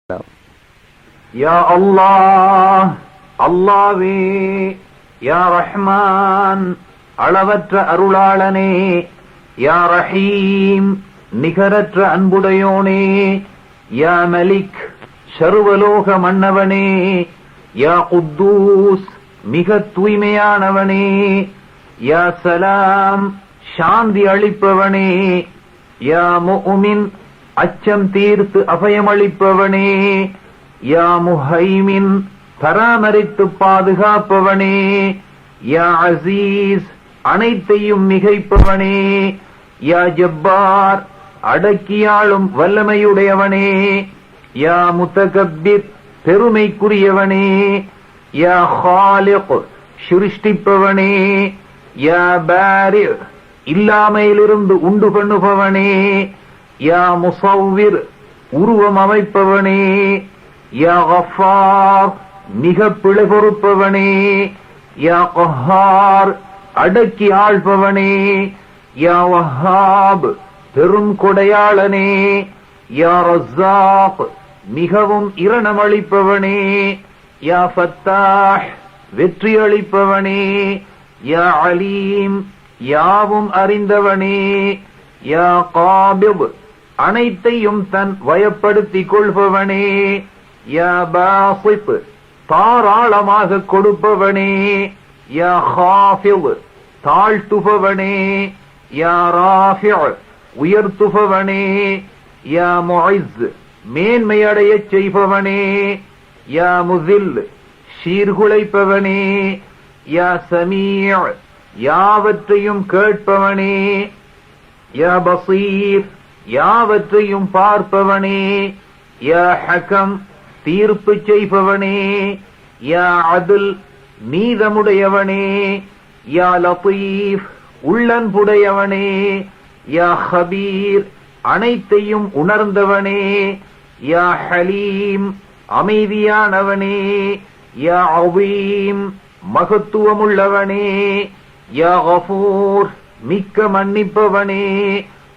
யா அல்லாஹ், அல்லாவே, யா ரஹ்மான், அளவற்ற அருளாளனே, யா ரஹீம், நிகரற்ற அன்புடையோனே, யா மலிக், சர்வலோக மன்னவனே, யா குத்தூஸ், மிக தூய்மையானவனே, யா சலாம், சாந்தி அளிப்பவனே, யா முஃமின், அச்சம் தீர்த்து அபயமளிப்பவனே, யா முஹைமின், பராமரித்து பாதுகாப்பவனே, யா அசீஸ், அனைத்தையும் மிகைப்பவனே, யா ஜப்பார், அடக்கியாளும் வல்லமையுடையவனே, யா முத்தகப்பிர், பெருமைக்குரியவனே, யா ஹாலிக், சிருஷ்டிப்பவனே, யா பாரி, இல்லாமையிலிருந்து உண்டு பண்ணுபவனே, யா முஸவ்விர், உருவம் அமைப்பவனே, யா கஃபார், மிக பிழை பொறுப்பவனே, யா கஹார், அடக்கி ஆள்பவனே, யா வஹாப், பெரும் கொடையாளனே, யா ரஸாக், மிகவும் இரணமளிப்பவனே, யா ஃபத்தாஹ், வெற்றி அளிப்பவனே, யா அலீம், யாவும் அறிந்தவனே, யா காபிப், அனைத்தையும் தன் வயப்படுத்திக் கொள்பவனே, யா பாசித், தாராளமாக கொடுப்பவனே, யா ஹாஃபித், தாழ்த்துபவனே, யா ராஃபி', உயர்த்துபவனே, யா முஇஸ், மேன்மையடையச் செய்பவனே, யா முஸில், சீர்குலைப்பவனே, யா சமீ', யாவற்றையும் கேட்பவனே, யா பஸீர், யாவற்றையும் பார்ப்பவனே, யா ஹகம், தீர்ப்பு செய்பவனே, யா அத்ல், நீதமுடையவனே, யா லதீஃப், உள்ளன்புடையவனே, யா ஹபீர், அனைத்தையும் உணர்ந்தவனே, யா ஹலீம், அமைதியானவனே, யா அஸீம், மகத்துவமுள்ளவனே, யா கஃபூர், மிக்க மன்னிப்பவனே,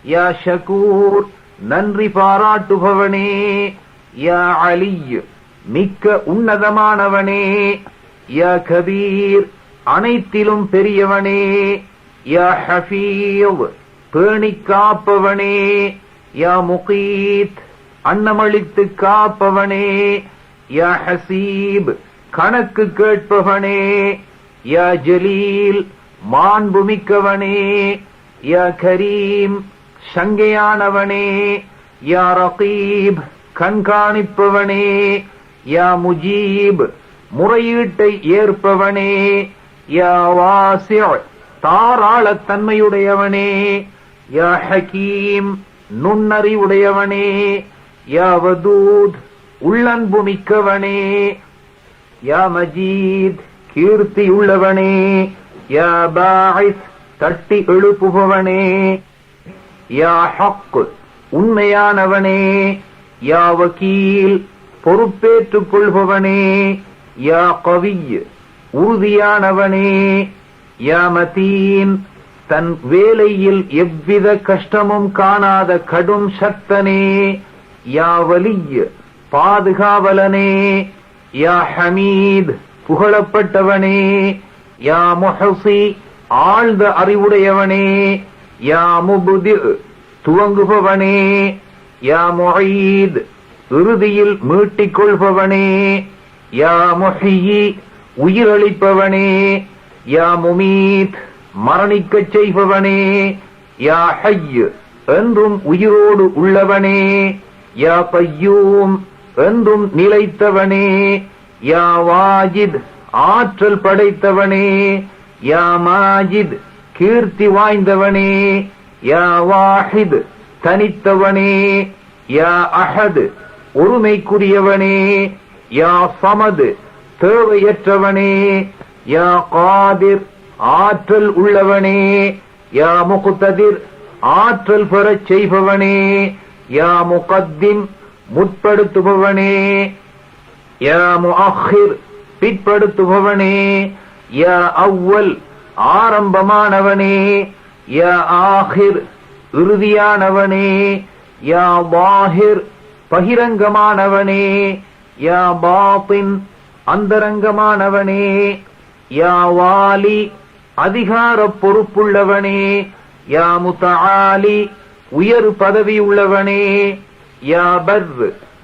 யா ஷகூர், நன்றி பாராட்டுபவனே, யா அலி, மிக்க உன்னதமானவனே, யா கபீர், அனைத்திலும் பெரியவனே, யா ஹஃபீஸ், பேணிக் காப்பவனே, யா முகீத், அன்னமளித்து காப்பவனே, யா ஹசீப், கணக்கு கேட்பவனே, யா ஜலீல், மாண்புமிக்கவனே, யா கரீம், சங்கையானவனே, யா ரகீப், கண்காணிப்பவனே, யா முஜீப், முறையீட்டை ஏற்பவனே, யா வாசி', தாராளத்தன்மையுடையவனே, யா ஹகீம், நுண்ணறிவுடையவனே, யா வதூத், உள்ளன்புமிக்கவனே, யா மஜீத், கீர்த்தியுள்ளவனே, யா பாஇஸ், தட்டி எழுப்புபவனே, யா ஹக், உண்மையானவனே, யா வக்கீல், பொறுப்பேற்றுக் கொள்பவனே, யா கவி, உறுதியானவனே, யா மதீன், தன் வேலையில் எவ்வித கஷ்டமும் காணாத கடும் சக்தனே, யா வலி, பாதுகாவலனே, யா ஹமீத், புகழப்பட்டவனே, யா முஹ்சி, ஆழ்ந்த அறிவுடையவனே, யா முப்தி', துவங்குபவனே, யா முஈத், இறுதியில் மீட்டிக் கொள்பவனே, யா முஹ்யி, உயிரளிப்பவனே, யா முமீத், மரணிக்கச் செய்பவனே, யா ஹய்ய், என்றும் உயிரோடு உள்ளவனே, யா கய்யூம், என்றும் நிலைத்தவனே, யா வாஜித், ஆற்றல் படைத்தவனே, யா மாஜித், கீர்த்தி வாய்ந்தவனே, யா வாஹித், தனித்தவனே, யா அஹத், ஒருமைக்குரியவனே, யா சமத், தேவையற்றவனே, யா காதிர், ஆற்றல் உள்ளவனே, யா முக்ததிர், ஆற்றல் பெறச் செய்பவனே, யா முகத்திம், முற்படுத்துபவனே, யா முஅக்கிர், பிற்படுத்துபவனே, யா அவ்வல், ஆரம்பமானவனே, யா ஆஹிர், இறுதியானவனே, யா வாஹிர், பகிரங்கமானவனே. யா பாத்தின் அந்தரங்கமானவனே. யா வாலி அதிகார பொறுப்புள்ளவனே. யா முத்தஆலி உயர் பதவி உள்ளவனே. யா பர்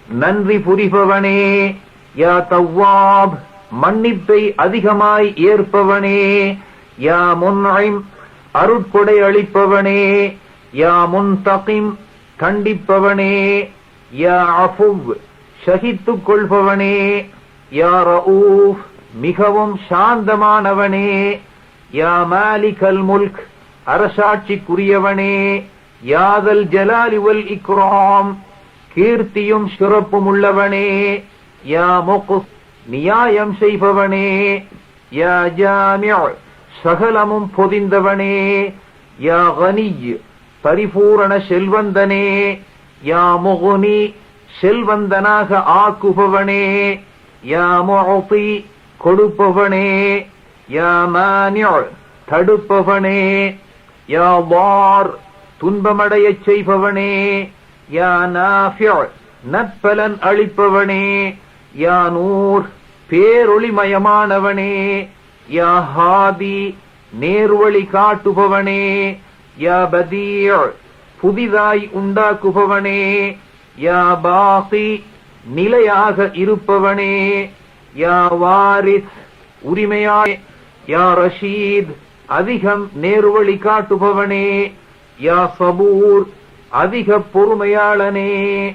நன்றி புரிபவனே. யா தவ்வாப் மன்னிப்பை அதிகமாய் ஏற்பவனே. யா முன்இம் அருட்கொடை அளிப்பவனே. யா முன்தகிம் கண்டிப்பவனே. யா அஃபுவ் ஷஹித்துக் கொள்பவனே. யா ரഊஃப் மிகவும் சாந்தமானவனே. யா மாலிகல் முல்க் அரசாட்சிக்குரியவனே. யாதல் ஜலாலி வல் இக்ராம் கீர்த்தியும் சிறப்பும் உள்ளவனே. யா முக்ஸ் நியாயம் செய்பவனே. யா ஜாமிஅ் சகலமும் பொதிந்தவனே. யா கனி பரிபூரண செல்வந்தனே. யா முக்னி செல்வந்தனாக ஆக்குபவனே. யா முஅதி கொடுப்பவனே. யா மானிஅ் தடுப்பவனே. யா தார் துன்பமடையச் செய்பவனே. யா நாஃபிஅ் நற்பலன் அளிப்பவனே. யா நூர் பேரொளிமயமானவனே. யா ஹாதி நேர்வழி காட்டுபவனே. யா பதீஅ் புதிதாய் உண்டாக்குபவனே. யா பாகி நிலையாக இருப்பவனே. யா வாரிஸ் உரிமையாய். யா ரஷீத் அதிகம் நேர்வழி காட்டுபவனே. யா சபூர் அதிக பொறுமையாளனே.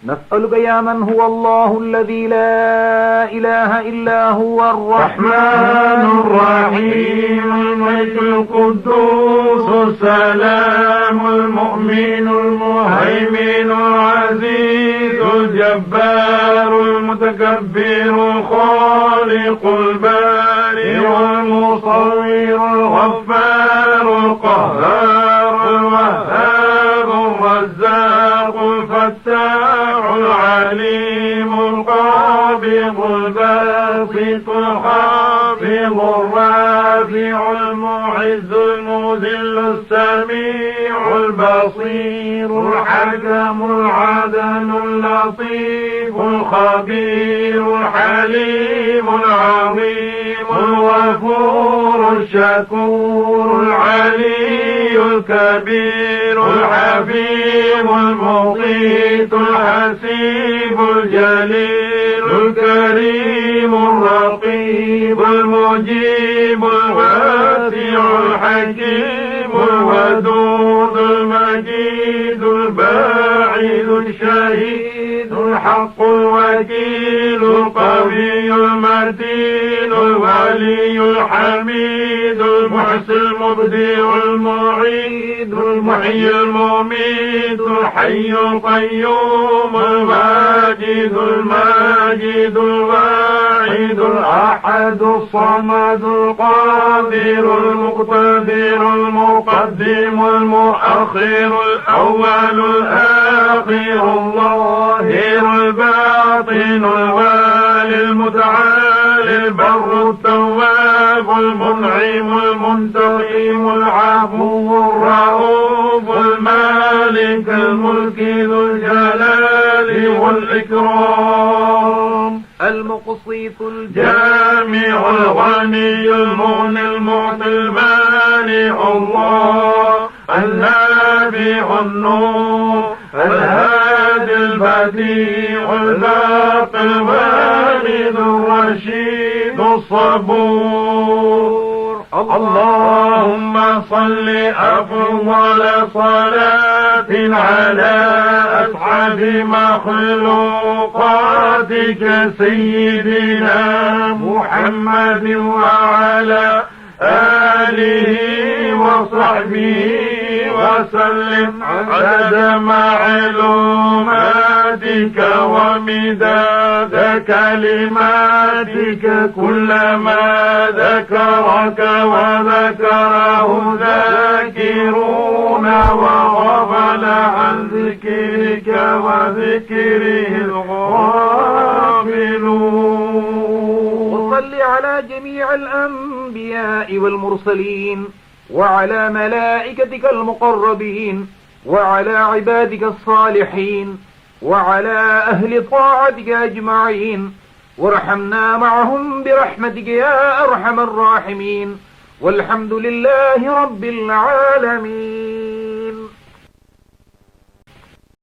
نسألك يا من هو الله الذي لا إله إلا هو الرحمن الرحيم الملك القدوس السلام المؤمن المهيمن العزيز الجبار المتكبر الخالق البارئ المصور الغفار القهار الوهاب الرزاق الفتاح العليم القابض الباسط الحافظ الرافع المعز المذل السميع البصير الحكم العدل اللطيف الخبير الحليم العظيم الغفور الشكور العلي الكبير الحفيظ المقيت الحسيب الجليل الكريم الرقيب المجيب الواسع الحكيم الودود المجيد الباعث الشهيد الحق الوكيل القوي المتين الولي الحميد المحسن المبدع المعيد المحيي المميت الحي القيوم الماجد الماجد الواحد الأحد الصمد القادر المقتدر المقدم المؤخر الأول الآخر الظاهر الباطن الوالي المتعالي البر التواب المنعم المنتقم العفو الرؤوف المالك الملك ذو الجلال والإكرام المقسط الجامع الغني المغني المعطي المانع الله النافع النور الهادي البديع الباقي الوالد الرشيد الصبور. اللهم صل أفضل صلاة على أسعد مخلوقاتك سيدنا محمد وعلى آله وصحبه وسلم عدد معلوماتك ومداد كلماتك كلما ذكرك وذكره ذاكرون وغفل عن ذكرك وذكره الغافلون. وصل على جميع الأنبياء والمرسلين وعلى ملائكتك المقربين وعلى عبادك الصالحين وعلى أهل طاعتك أجمعين، وارحمنا معهم برحمتك يا أرحم الراحمين، والحمد لله رب العالمين.